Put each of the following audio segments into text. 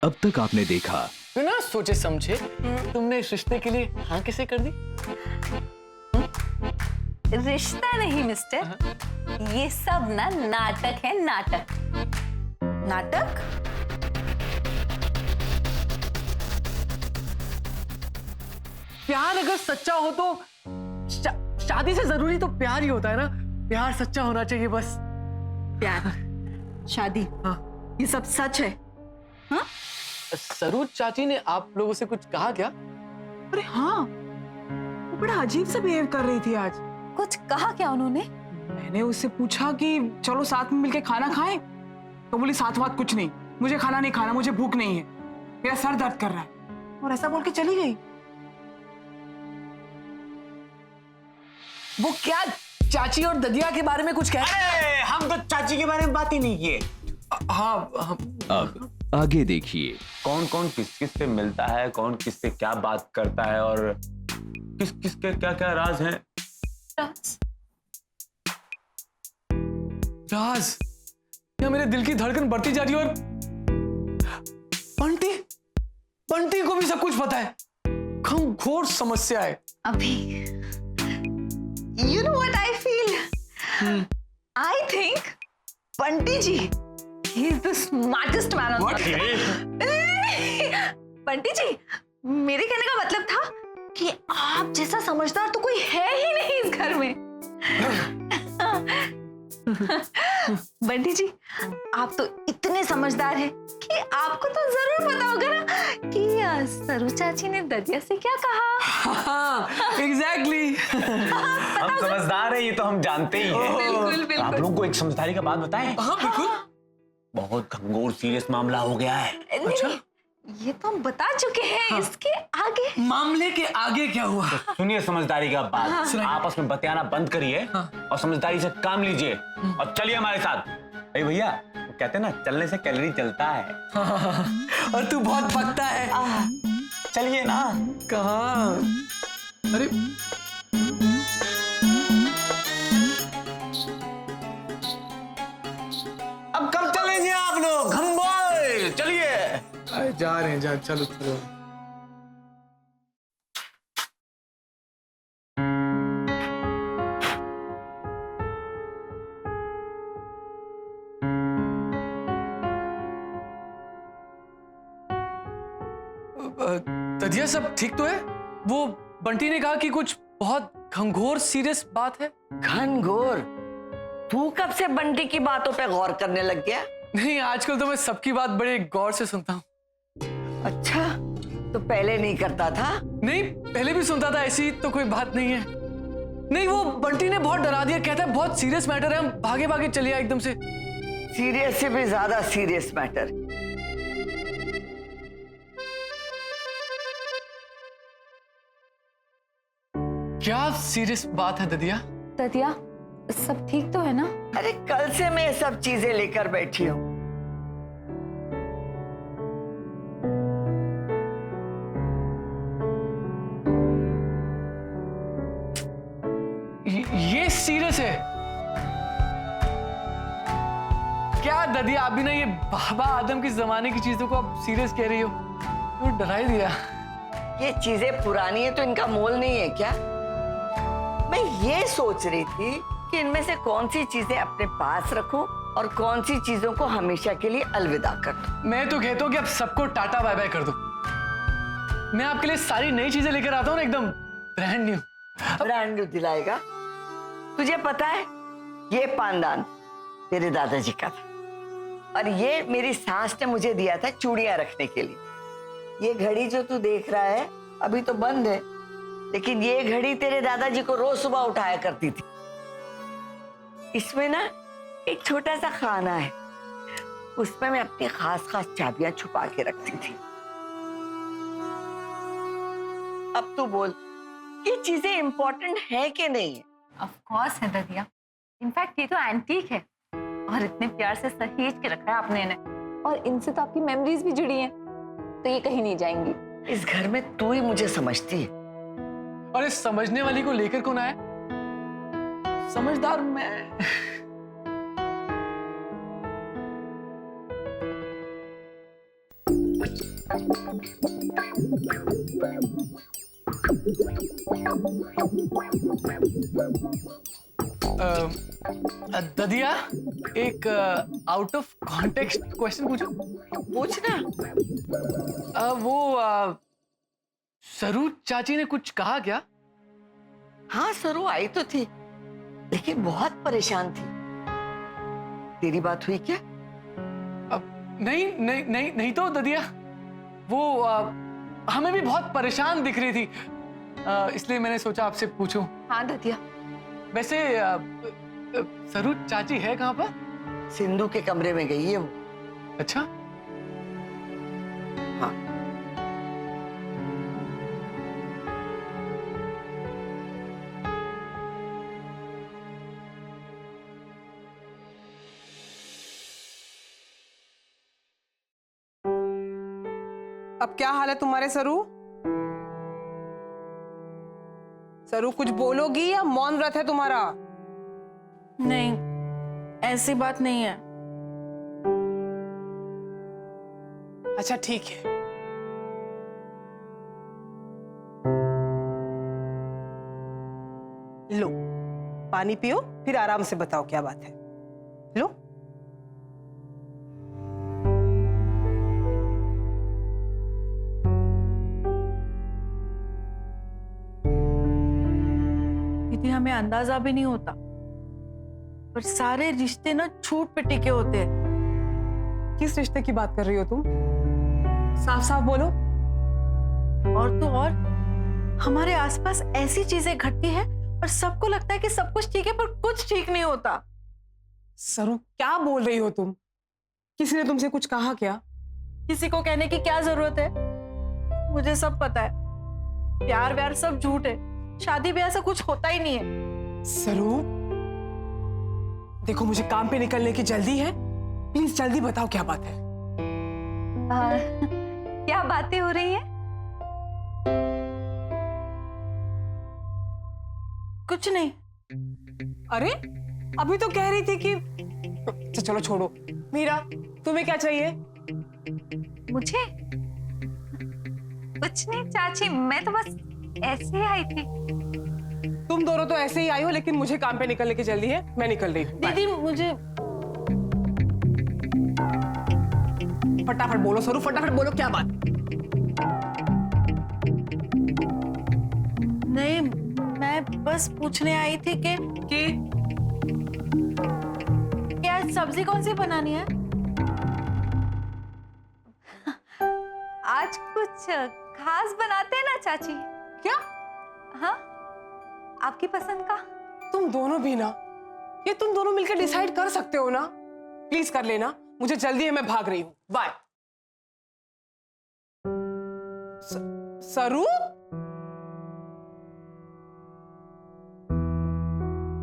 अब तक आपने देखा। बिना सोचे समझे तुमने इस रिश्ते के लिए हाँ कैसे कर दी? रिश्ता नहीं मिस्टर, ये सब ना नाटक है, नाटक। नाटक? प्यार अगर सच्चा हो तो शादी से जरूरी तो प्यार ही होता है ना। प्यार सच्चा होना चाहिए बस। प्यार, शादी, हाँ। ये सब सच है? हाँ? सरोज चाची ने आप लोगों से कुछ कहा क्या? अरे हाँ, वो बड़ा अजीब सा बिहेव कर रही थी आज। कुछ कहा क्या उन्होंने? मैंने उससे पूछा कि चलो साथ में मिलके खाना खाएं, तो बोली साथ बात कुछ नहीं, मुझे खाना नहीं खाना, मुझे भूख नहीं है, मेरा सर दर्द कर रहा है, और ऐसा बोल के चली गई। वो क्या चाची और ददिया के बारे में कुछ कह रहे? अरे हम तो चाची के बारे में बात ही नहीं किए। हाँ, अब आगे देखिए। कौन कौन किस किस से मिलता है, कौन किस से क्या बात करता है और किस किस के क्या क्या राज हैं। राज, या मेरे दिल की धड़कन बढ़ती जा रही है। और बंटी, बंटी को भी सब कुछ पता है। घोर समस्या है। अभी you know what I feel? I think Bunty ji he is the smartest man on earth. Bunty जी, मेरे कहने का मतलब था कि आप जैसा समझदार तो कोई है ही नहीं इस घर में। बंटी जी, आप तो इतने समझदार हैं कि आपको तो जरूर पता होगा ना कि सरू चाची ने ददिया से क्या कहा। हाँ, एग्जैक्टली। हम समझदार हैं, ये तो हम जानते ही हैं। बिल्कुल बिल्कुल। आप लोगों को एक समझदारी का बात बताएं। हाँ बिल्कुल। बहुत घंघोर सीरियस मामला हो गया है। अच्छा, ये तो हम बता चुके हैं। हाँ। इसके आगे मामले के आगे क्या हुआ? सुनिए समझदारी का बात। आपस में बतियाना बंद करिए और समझदारी से काम लीजिए और चलिए हमारे साथ। अरे भैया, कहते हैं ना, चलने से कैलोरी चलता है। और तू बहुत पकता है। चलिए ना। कहाँ? अरे अब कब चलेंगे आप लोग? घंबोय, चलिए। अरे जा रहे हैं, जा, चलो चलो। ददिया, सब ठीक तो है? वो बंटी ने कहा कि कुछ बहुत घंघोर सीरियस बात है। घनघोर? तू कब से बंटी की बातों पे गौर करने लग गया? नहीं, आजकल तो मैं सबकी बात बड़े गौर से सुनता हूँ। अच्छा, तो पहले नहीं करता था? नहीं, पहले भी सुनता था, ऐसी तो कोई बात नहीं है। नहीं, वो बंटी ने बहुत डरा दिया, कहता है बहुत सीरियस मैटर है। हम भागे भागे चले आए एकदम से। सीरियस से भी ज्यादा सीरियस मैटर। क्या सीरियस बात है ददिया? ददिया, सब ठीक तो है ना? अरे कल से मैं ये सब चीजें लेकर बैठी हूँ। ये सीरियस है क्या ददिया? आप भी ना ये बाबा आदम की जमाने की चीजों को आप सीरियस कह रही हो? तो डरा ही दिया। ये चीजें पुरानी है तो इनका मोल नहीं है क्या? मैं ये सोच रही थी कि इनमें से कौन सी चीजें अपने पास रखूं और कौन सी चीजों को हमेशा के लिए अलविदा कर दूं। मैं तो कहता हूँ कि आप सबको टाटा बाय बाय कर दो। मैं आपके लिए सारी नई चीजें लेकर आता हूँ ना, एकदम ब्रांड न्यू। ब्रांड न्यू दिलाएगा? तुझे पता है, ये पानदान तेरे दादाजी का था और ये मेरी सास ने मुझे दिया था चूड़ियां रखने के लिए। ये घड़ी जो तू देख रहा है अभी तो बंद है, लेकिन ये घड़ी तेरे दादाजी को रोज सुबह उठाया करती थी। इसमें ना एक छोटा सा खाना है, उसमें मैं अपनी खास खास चाबियां छुपा के रखती थी। अब तू बोल, ये चीजें इंपॉर्टेंट है कि नहीं है? ऑफ कोर्स है ददिया। इनफैक्ट ये तो एंटीक है और इतने प्यार से सहेज के रखा है आपने इन्हें, और इनसे तो आपकी मेमोरीज भी जुड़ी हैं, तो ये कहीं नहीं जाएंगी। इस घर में तू ही मुझे समझती है। और इस समझने वाली को लेकर कौन आया? समझदार मैं। ददिया, एक आउट ऑफ कॉन्टेक्स्ट क्वेश्चन पूछूं? पूछना। सरू चाची ने कुछ कहा क्या? हाँ सरू आई तो थी, लेकिन बहुत परेशान थी। तेरी बात हुई क्या? नहीं नहीं नहीं नहीं तो ददिया, वो हमें भी बहुत परेशान दिख रही थी, इसलिए मैंने सोचा आपसे पूछूं। हाँ ददिया। वैसे सरू चाची है कहाँ पर? सिंधु के कमरे में गई है वो। अच्छा। हाँ। अब क्या हाल है तुम्हारे सरू? सरू कुछ बोलोगी या मौन व्रत है तुम्हारा? नहीं, ऐसी बात नहीं है। अच्छा ठीक है। लो पानी पियो, फिर आराम से बताओ क्या बात है। लो। दीदी हमें अंदाजा भी नहीं होता, पर सारे रिश्ते ना छूट पे टिके होते हैं। किस रिश्ते की बात कर रही हो तुम? साफ साफ बोलो। और तो और हमारे आसपास ऐसी चीजें घटती है और सबको लगता है कि सब कुछ ठीक है, पर कुछ ठीक नहीं होता। सरू क्या बोल रही हो तुम? किसी ने तुमसे कुछ कहा क्या? किसी को कहने की क्या जरूरत है? मुझे सब पता है। प्यार व्यार सब झूठ है, शादी ब्याह से कुछ होता ही नहीं है। सरू देखो, मुझे काम पे निकलने की जल्दी है, प्लीज जल्दी बताओ क्या बात है। क्या बातें हो रही हैं? कुछ नहीं। अरे अभी तो कह रही थी कि अच्छा, चलो छोड़ो। मीरा तुम्हें क्या चाहिए? मुझे कुछ नहीं चाची, मैं तो बस ऐसे ही आई थी। तुम दोनों तो ऐसे ही आई हो, लेकिन मुझे काम पे निकलने की जल्दी है, मैं निकल रही हूँ। दीदी मुझे फटाफट बोलो सरू, फटाफट बोलो क्या बात? नहीं, मैं बस पूछने आई थी कि क्या सब्जी कौन सी बनानी है? आज कुछ खास बनाते हैं ना चाची? क्या? हाँ, आपकी पसंद का। तुम दोनों भी ना, ये तुम दोनों मिलकर डिसाइड कर सकते हो ना? प्लीज कर लेना, मुझे जल्दी है, मैं भाग रही हूँ। बाय। सरू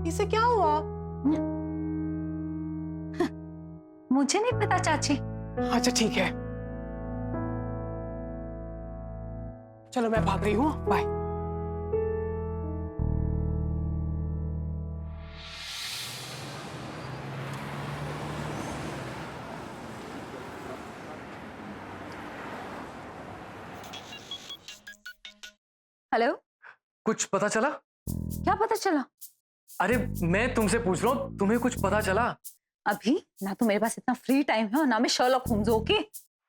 इसे क्या हुआ? मुझे नहीं पता चाची। अच्छा ठीक है, चलो मैं भाग रही हूँ। बाय। हेलो। कुछ पता चला? क्या पता चला? अरे मैं तुमसे पूछ रहा हूँ, तुम्हें कुछ पता चला? अभी ना तो मेरे पास इतना फ्री टाइम है और ना मैं शर्लॉक होम्स। ओके।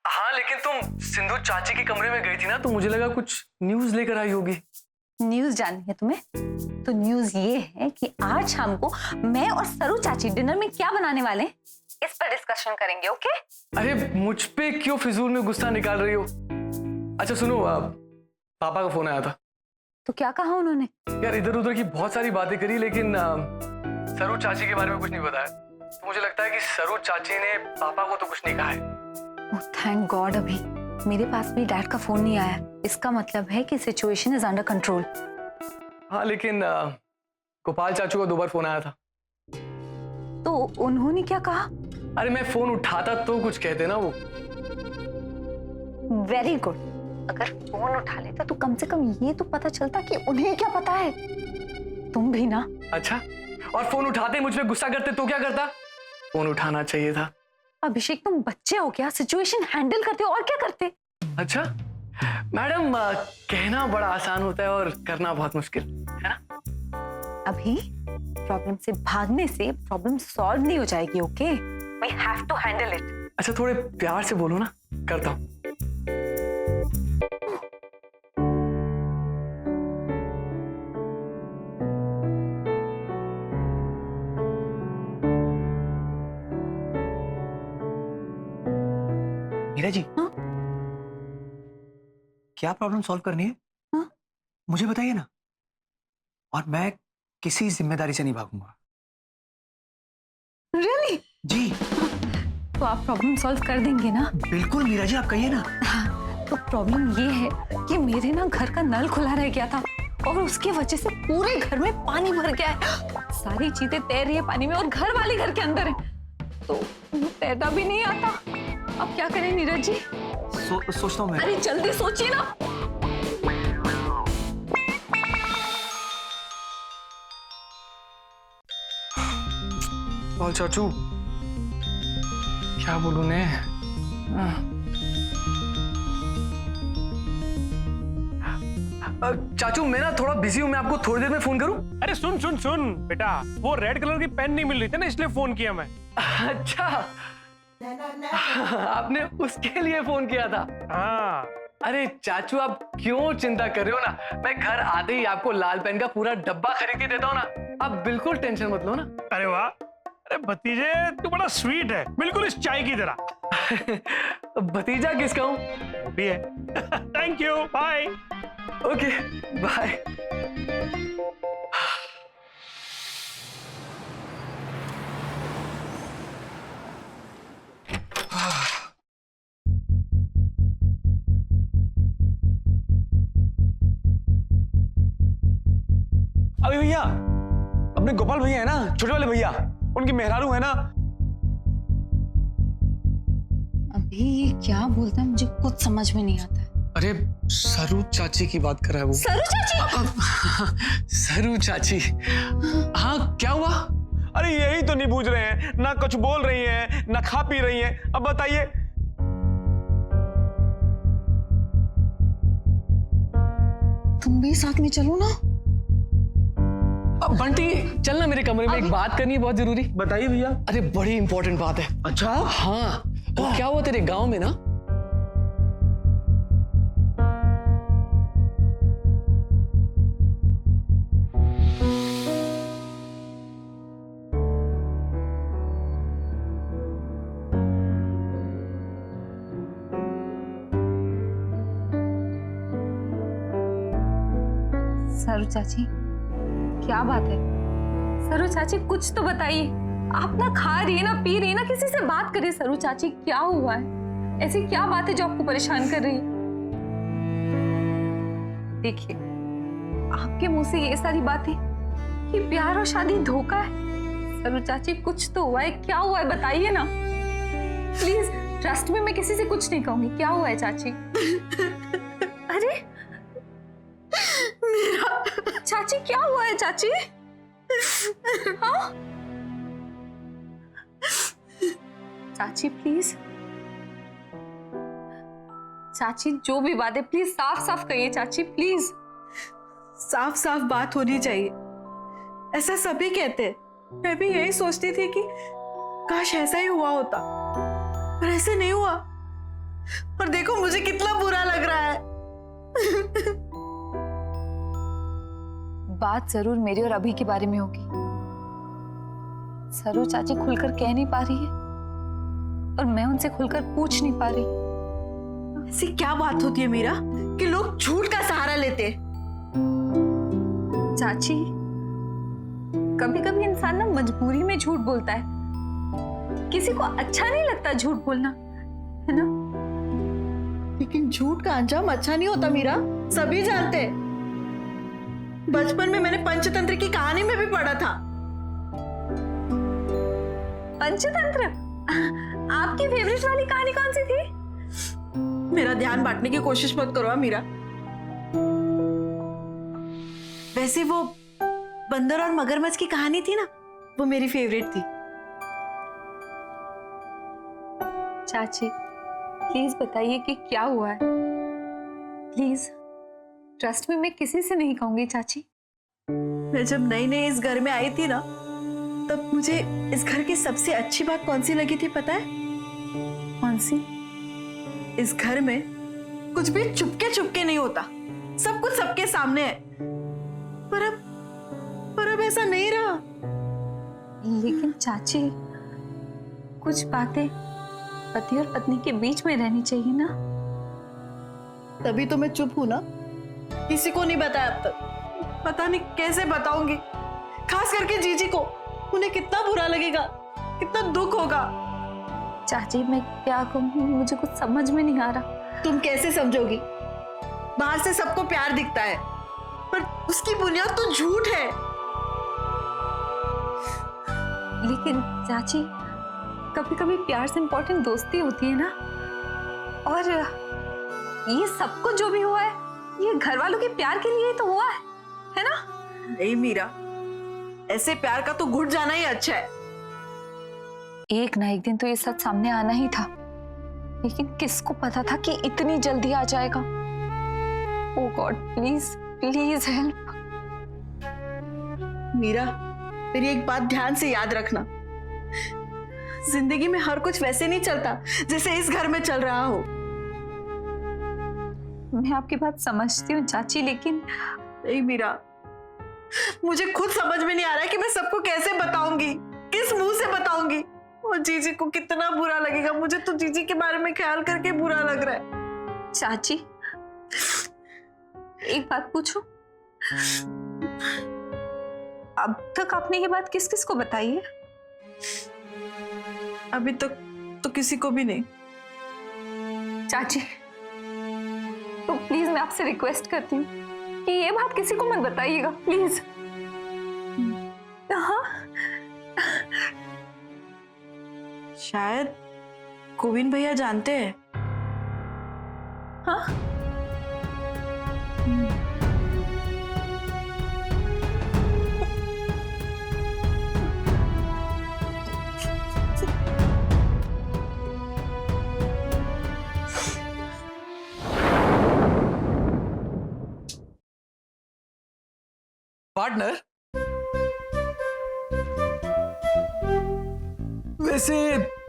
हाँ लेकिन तुम सिंधु चाची के कमरे में गई थी ना, तो मुझे लगा कुछ न्यूज लेकर आई होगी। न्यूज जाननी है तुम्हें? तो न्यूज ये है कि आज शाम को मैं और सरू चाची डिनर में क्या बनाने वाले हैं, इस पर डिस्कशन करेंगे। ओके? अरे मुझ पे क्यों फिजूल में गुस्सा निकाल रही हो? अच्छा सुनो, पापा का फोन आया था। तो क्या कहा उन्होंने? यार इधर उधर की बहुत सारी बातें करी, लेकिन सरू चाची के बारे में कुछ नहीं बताया। तो मुझे लगता है कि सरू चाची ने पापा को तो कुछ नहीं कहा है। ओह थैंक गॉड, अभी मेरे पास भी डैड का फोन नहीं आया। इसका मतलब है कि सिचुएशन इज अंडर कंट्रोल। हाँ लेकिन गोपाल चाचू का 2 बार फोन आया था। तो उन्होंने क्या कहा? अरे मैं फोन उठाता तो कुछ कहते ना वो। वेरी गुड, अगर फोन उठा लेता तो कम से कम ये तो पता चलता कि उन्हें क्या पता है। तुम भी ना। अच्छा, और फोन उठाते मुझ पे गुस्सा करते तो क्या करता? फोन उठाना चाहिए था। अभिषेक तुम बच्चे हो क्या? सिचुएशन हैंडल करते हो और क्या करते? अच्छा मैडम, कहना बड़ा आसान होता है और करना बहुत मुश्किल है ना। अभी प्रॉब्लम से भागने से प्रॉब्लम सॉल्व नहीं हो जाएगी। Okay, we have to handle it. अच्छा थोड़े प्यार से बोलो ना, करता हूँ। मीरा जी, हाँ? क्या प्रॉब्लम सॉल्व करनी है? हाँ? मुझे बताइए ना, और मैं किसी जिम्मेदारी से नहीं भागूंगा। रियली? जी तो आप प्रॉब्लम सॉल्व कर देंगे ना? बिल्कुल मीरा जी, आप कहिए ना। तो प्रॉब्लम ये है कि मेरे ना घर का नल खुला रह गया था और उसकी वजह से पूरे घर में पानी भर गया है। सारी चीजें तैर रही है पानी में और घर वाले घर के अंदर है, तो तैरना भी नहीं आता। अब क्या करें नीरज जी? सोचता हूँ मैं। अरे जल्दी सोचिए ना। बोल चाचू, क्या बोलूं ने? चाचू मैं ना थोड़ा बिजी हूँ, मैं आपको थोड़ी देर में फोन करूं? अरे सुन सुन सुन बेटा, वो रेड कलर की पेन नहीं मिल रही थी ना, इसलिए फोन किया मैं। अच्छा आपने उसके लिए फोन किया था? हाँ। अरे चाचू आप क्यों चिंता कर रहे हो ना, मैं घर आते ही आपको लाल पेन का पूरा डब्बा खरीद के देता हूँ ना, आप बिल्कुल टेंशन मत लो ना। अरे वाह, अरे भतीजे तू बड़ा स्वीट है, बिल्कुल इस चाय की तरह। भतीजा किसका हूँ? वो भी है। Thank you, bye. Okay bye. अभी भैया, अपने गोपाल भैया है ना, छोटे वाले भैया, उनकी मेहरारू है ना। अभी ये क्या बोलता है, मुझे कुछ समझ में नहीं आता है। अरे सरू चाची की बात कर रहा है वो। सरू चाची? सरू चाची, हाँ क्या हुआ? अरे यही तो नहीं पूछ रहे हैं ना, कुछ बोल रही हैं ना खा पी रही हैं। अब बताइए। तुम भी साथ में चलो ना। बंटी चल ना मेरे कमरे में, एक बात करनी है बहुत जरूरी। बताइए भैया। अरे बड़ी इंपॉर्टेंट बात है। अच्छा हाँ, वो क्या हुआ तेरे गांव में ना, सरू चाची क्या बात है? सरू चाची कुछ तो बताइए। आप ना खा रही है ना पी रही है ना, किसी से बात करिए। सरू चाची क्या हुआ है? ऐसी क्या बात है जो आपको परेशान कर रही है? देखिए आपके मुंह से ये सारी बातें कि प्यार और शादी धोखा है। सरू चाची कुछ तो हुआ है, क्या हुआ है बताइए ना प्लीज। ट्रस्ट में मैं किसी से कुछ नहीं कहूंगी। क्या हुआ है चाची? अरे चाची क्या हुआ है चाची? हाँ? चाची प्लीज, चाची जो भी बात है प्लीज साफ साफ कहिए चाची प्लीज। साफ साफ बात होनी चाहिए, ऐसा सभी कहते हैं। मैं भी यही सोचती थी कि काश ऐसा ही हुआ होता, पर ऐसे नहीं हुआ। और देखो मुझे कितना बुरा लग रहा है। बात जरूर मेरी और अभी के बारे में होगी। सरू चाची खुलकर कह नहीं पा रही है और मैं उनसे खुलकर पूछ नहीं पा रही। ऐसी क्या बात होती है मीरा कि लोग झूठ का सहारा लेते? चाची कभी कभी इंसान ना मजबूरी में झूठ बोलता है। किसी को अच्छा नहीं लगता झूठ बोलना, है ना? लेकिन झूठ का अंजाम अच्छा नहीं होता मीरा, सभी जानते हैं। बचपन में मैंने पंचतंत्र की कहानी में भी पढ़ा था। पंचतंत्र? आपकी फेवरेट वाली कहानी कौन सी थी? मेरा ध्यान बांटने की कोशिश मत करो मीरा। वैसे वो बंदर और मगरमच्छ की कहानी थी ना, वो मेरी फेवरेट थी। चाची प्लीज बताइए कि क्या हुआ है। प्लीज ट्रस्ट में, मैं किसी से नहीं कहूंगी चाची। मैं जब नई नई इस घर में आई थी ना, तब मुझे इस घर की सबसे अच्छी बात कौन सी लगी थी पता है? कौन सी? इस घर में कुछ भी चुपके चुपके नहीं होता, सब कुछ सबके सामने है। पर अब ऐसा नहीं रहा। लेकिन चाची, कुछ बातें पति और पत्नी के बीच में रहनी चाहिए ना। तभी तो मैं चुप हूं ना, किसी को नहीं बताया अब तक। पता नहीं कैसे बताऊंगी, खास करके जीजी को। उन्हें कितना बुरा लगेगा, कितना दुख होगा। चाची मैं क्या कहूँ, मुझे कुछ समझ में नहीं आ रहा। तुम कैसे समझोगी? बाहर से सबको प्यार दिखता है, पर उसकी बुनियाद तो झूठ है। लेकिन चाची, कभी कभी प्यार से इंपॉर्टेंट दोस्ती होती है ना। और ये सब कुछ जो भी हुआ है, ये घर वालों के प्यार के लिए ही तो हुआ है ना? नहीं मीरा, ऐसे प्यार का तो घुट जाना ही अच्छा है। एक ना एक दिन तो ये सच सामने आना ही था, लेकिन किसको पता था कि इतनी जल्दी आ जाएगा। Oh God, please please help. Meera, मेरी एक बात ध्यान से याद रखना, जिंदगी में हर कुछ वैसे नहीं चलता जैसे इस घर में चल रहा हो। मैं आपकी बात समझती हूँ चाची, लेकिन नहीं मीरा, मुझे खुद समझ में नहीं आ रहा है कि मैं सबको कैसे बताऊंगी, किस मुंह से बताऊंगी। और जीजी को कितना बुरा लगेगा। मुझे तो जीजी के बारे में ख्याल करके बुरा लग रहा है। चाची, एक बात पूछूं? अब तक आपने ये बात किस किस को बताई है? अभी तक तो किसी को भी नहीं। चाची, तो प्लीज मैं आपसे रिक्वेस्ट करती हूँ कि ये बात किसी को मत बताइएगा, प्लीज। हाँ, शायद गोविंद भैया जानते हैं। हाँ, पार्टनर, वैसे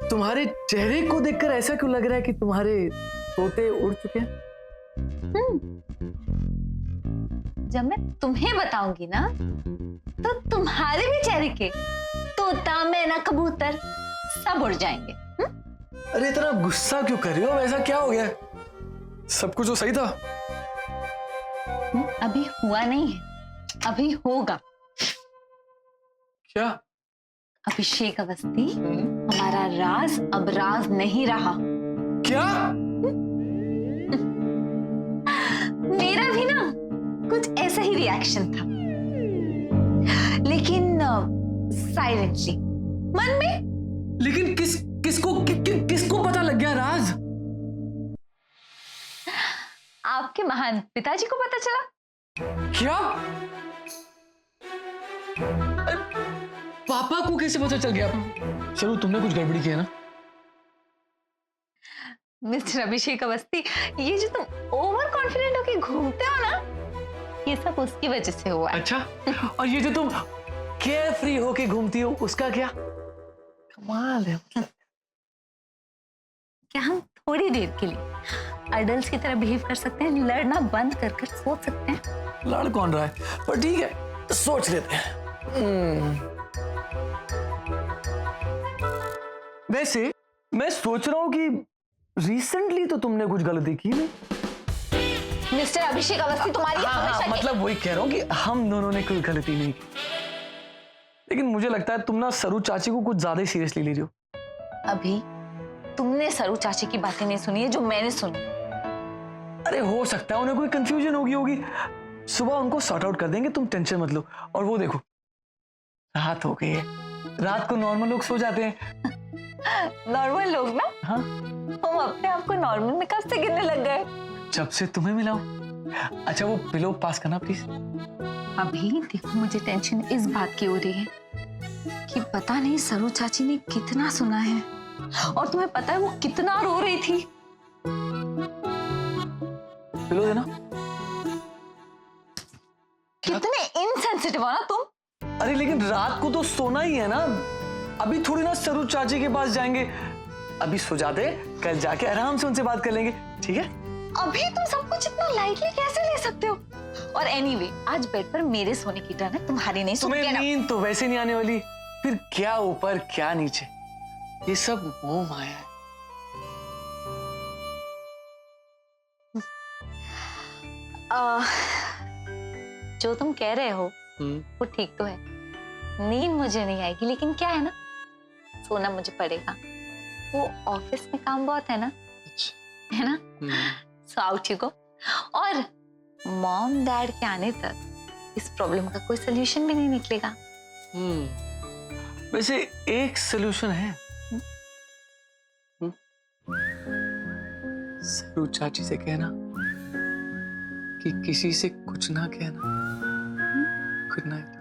तुम्हारे चेहरे को देखकर ऐसा क्यों लग रहा है कि तुम्हारे तोते उड़ चुके हैं? जब मैं तुम्हें बताऊंगी ना, तो तुम्हारे भी चेहरे के तोता, मैना, कबूतर सब उड़ जाएंगे। अरे इतना गुस्सा क्यों कर रही हो? ऐसा क्या हो गया? सब कुछ तो सही था। अभी हुआ नहीं है, अभी होगा। क्या? अभिषेक अवस्थी, हमारा राज अब राज नहीं रहा। क्या? मेरा भी ना कुछ ऐसा ही रिएक्शन था, लेकिन साइलेंटली, मन में। लेकिन किसको पता लग गया राज? आपके महान पिताजी को पता चला। क्या? पापा को कैसे पता चल गया? चलो, तुमने कुछ गड़बड़ी की है ना? मिस्टर अभिषेक अवस्थी, ये जो तुम ओवर कॉन्फिडेंट होके घूमते हो ना, ये सब उसकी वजह से हुआ है। अच्छा, और ये जो तुम केयर फ्री होके घूमती हो, उसका क्या? कमाल है। क्या हम थोड़ी देर के लिए अडल्ट्स की तरह बिहेव कर सकते हैं? लड़ना बंद कर कर सोच सकते हैं। लड़ कौन रहा है? पर ठीक है, सोच लेते हैं। वैसे मैं सोच रहा हूं कि रिसेंटली तो तुमने कुछ गलती की नहीं। मिस्टर अभिषेक अवस्थी, तुम्हारी हमेशा मतलब वही कह रहा हूँ कि हम दोनों ने कोई गलती नहीं की, लेकिन मुझे लगता है तुम ना सरू चाची को कुछ ज्यादा ही सीरियसली ले रही हो। अभी तुमने सरू चाची की बातें नहीं सुनी है जो मैंने सुनी। अरे हो सकता है उन्हें कोई कंफ्यूजन होगी। सुबह उनको सॉर्ट आउट कर देंगे, तुम टेंशन मत लो। और वो देखो, रात हो गई है, रात को नॉर्मल लोग सो जाते हैं। नॉर्मल लोग ना? हाँ, हम अपने आप को नॉर्मल में कब से गिनने लग गए? जब से तुम्हें मिला हूं। अच्छा, वो पिलो पास करना प्लीज। अभी देखो, मुझे टेंशन इस बात की हो रही है कि पता नहीं सरू चाची ने कितना सुना है, और तुम्हें पता है वो कितना रो रही थी। पिलो देना। कितने इनसेंसिटिव हो ना तुम। अरे लेकिन रात को तो सोना ही है ना, अभी थोड़ी ना सरू चाची के पास जाएंगे, अभी सो जाते, कल जाके आराम से उनसे बात कर लेंगे, ठीक है? अभी तुम सब कुछ इतना लाइटली कैसे ले सकते हो? और एनीवे, आज बेड पर मेरे सोने की टर्न है, तुम्हारी नहीं। सो तुम्हें get up। नींद तो वैसे नहीं आने वाली, फिर क्या ऊपर क्या नीचे, ये सब मोह माया है। जो तुम कह रहे हो वो ठीक तो है, नींद मुझे नहीं आएगी, लेकिन क्या है ना, सोना मुझे पड़ेगा। वो ऑफिस में काम बहुत है ना, है ना? So out you go. और मॉम डैड के आने तक इस प्रॉब्लम का कोई सोल्यूशन भी नहीं निकलेगा। वैसे एक सोल्यूशन है। सरू चाची से कहना कि किसी से कुछ ना कहना। Good night.